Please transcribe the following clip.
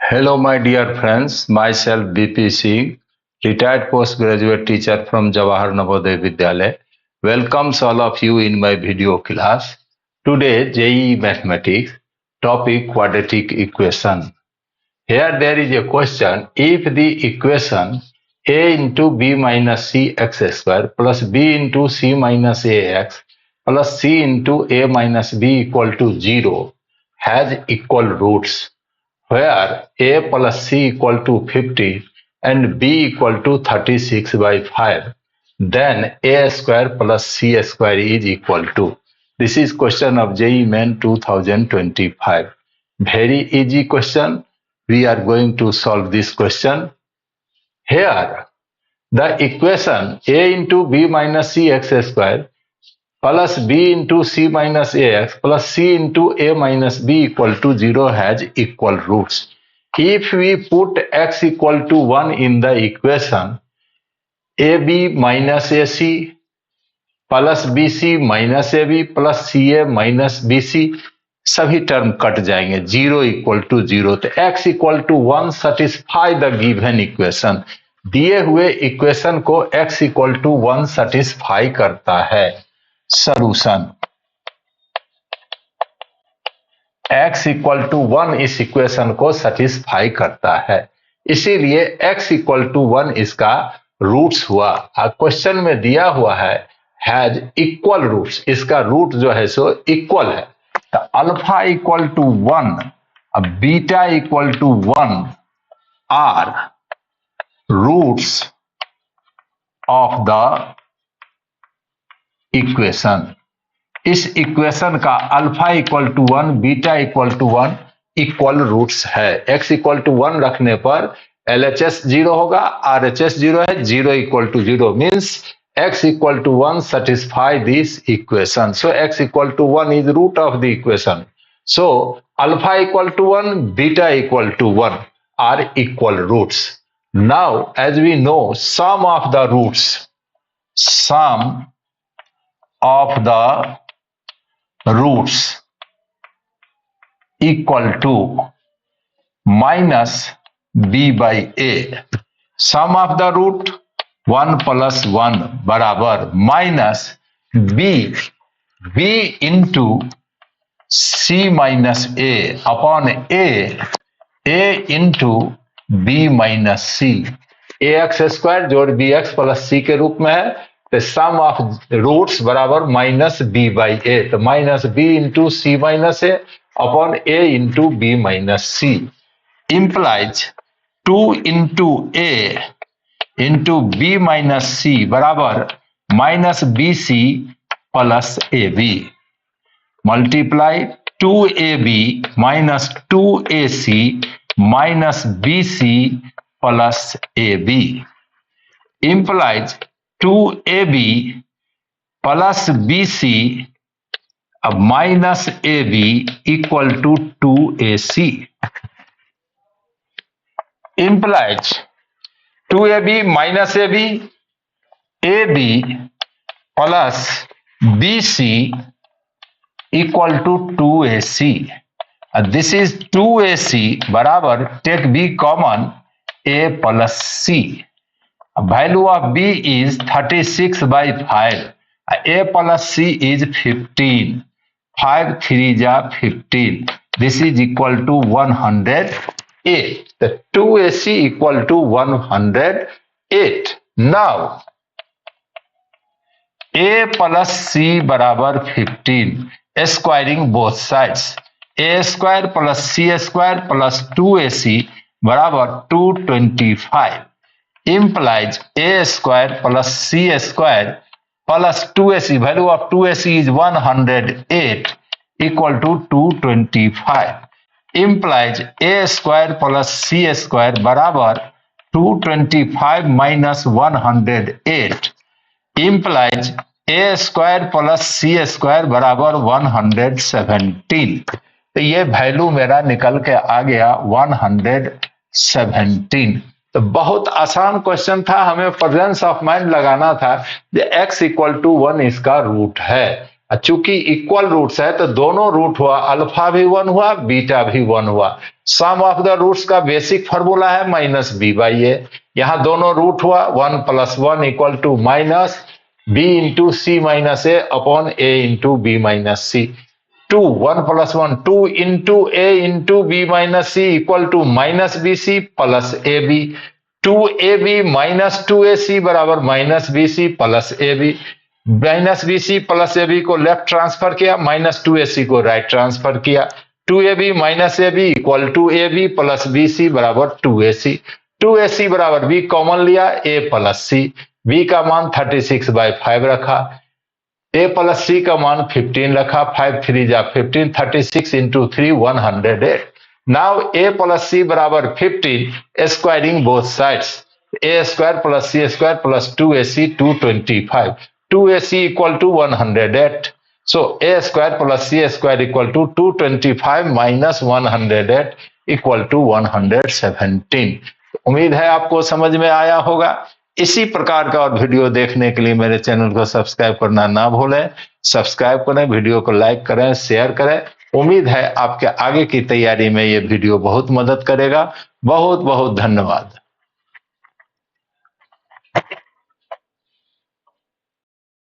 Hello, my dear friends. Myself BP Singh, retired postgraduate teacher from Jawahar Navodaya Vidyalaya. Welcomes all of you in my video class. Today, JEE Mathematics, topic quadratic equation. Here there is a question: if the equation a into b minus c x square plus b into c minus ax plus c into a minus b equal to 0 has equal roots, where a plus c equal to 50 and b equal to 36 by 5, then a square plus c square is equal to. This is question of JEE Main 2025. Very easy question. We are going to solve this question. Here, the equation a into b minus c x square plus b into c minus ax plus c into a minus b equal to 0 has equal roots. If we put x equal to 1 in the equation, ab minus ac plus B C minus A B plus C A minus B C सभी term cut जाएंगे, 0 equal to 0। तो x equal to 1 satisfy the given equation. दिए हुए equation को x equal to 1 satisfy करता है। Solution x equal to 1 इस equation को सेटिस्फाई करता है, इसीलिए x इक्वल टू 1 इसका रूट्स हुआ। क्वेश्चन में दिया हुआ है हैज इक्वल रूट्स, इसका रूट जो है सो इक्वल है। तो alpha equal to 1 beta equal to 1 are roots of the equation. इस इक्वेशन का alpha equal to 1 beta equal to 1 equal roots है। x इक्वल टू 1 रखने पर LHS 0 होगा, RHS 0 है, 0 equal to 0 means x equal to 1 satisfy this equation. So x equal to 1 is root of the equation. So alpha equal to 1, beta equal to 1 are equal roots. Now as we know, sum of the roots equal to minus b by a. Sum of the root 1 plus 1 बराबर minus b into c minus A upon a into b minus C. A X square जोड़ B X plus C के रूप में है, तो sum of roots बराबर minus B by A. तो minus B into C minus A upon A into B minus C implies 2 into A into B minus C बराबर minus B C plus A B multiply 2ab minus 2ac minus B C plus A B implies 2ab plus B C minus A B equal to 2ac implies 2ab minus ab plus bc equal to 2ac. This is 2ac बराबर take b common a plus c. Value of b is 36 by 5. A plus c is 15. 5 3 जा 15. This is equal to 108. The 2ac equal to 108. Now a plus c बराबर 15, squaring both sides. a square plus c square plus 2ac बराबर 225 implies a square plus c square plus 2ac, value of 2ac is 108 equal to 225 implies a square plus c square बराबर 225 minus 108 implies a square plus c square बराबर 117। तो ये value मेरा निकल के आ गया 117। तो बहुत आसान क्वेश्चन था, हमें प्रेजेंस ऑफ माइंड लगाना था कि x इक्वल टू 1 इसका रूट है। चूंकि इक्वल रूट्स है तो दोनों रूट हुआ, अल्फा भी 1 हुआ, बीटा भी 1 हुआ। सम ऑफ द रूट्स का बेसिक फॉर्मूला है माइनस बी बाई ए। यहां दोनों रूट हुआ, 1 plus 1 equal to minus B into C minus A upon A into B minus C. 2 1 plus 1 2 into A into B minus C equal to minus B C plus A B. 2ab minus 2ac बराबर minus B C plus A B. Minus B C plus A B को left transfer किया, minus 2ac को right transfer किया। 2ab minus A B equal to A B plus B C बराबर 2ac। 2ac बराबर B common लिया, a plus C. B का मान 36/5 रखा, a प्लस सी का मान 15 रखा। 5 3 जा 15, 36 into 3 108। Now a plus C बराबर 15, squaring both sides, a square plus C square plus 2ac 225, 2ac equal to 108। So a square plus C square equal to 225 minus 108 equal to 117। उम्मीद है आपको समझ में आया होगा। इसी प्रकार का और वीडियो देखने के लिए मेरे चैनल को सब्सक्राइब करना ना भूलें। सब्सक्राइब करें, वीडियो को लाइक करें, शेयर करें। उम्मीद है आपके आगे की तैयारी में ये वीडियो बहुत मदद करेगा। बहुत बहुत धन्यवाद।